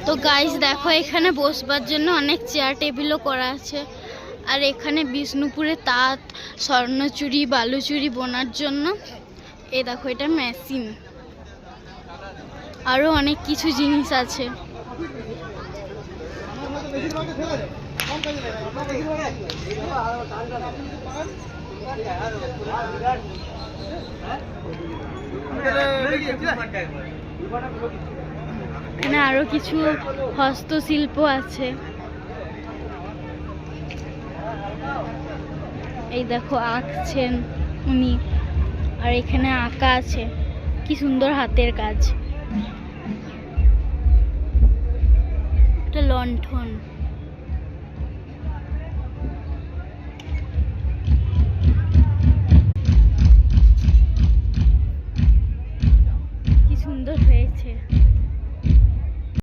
তো গাইস দেখো এখানে বসবার জন্য অনেক চেয়ার টেবিলও করা আছে। আর এখানে বিষ্ণুপুরে তাঁত, স্বর্ণচুরি, বালুচুরি বোনার জন্য এই দেখো এটা মেশিন, আরো অনেক কিছু জিনিস আছে। এখানে আরো কিছু হস্তশিল্প আছে। এই দেখো আঁকছেন উনি, আর এখানে আঁকা আছে, কি সুন্দর হাতের কাজ। এটা লণ্ঠন।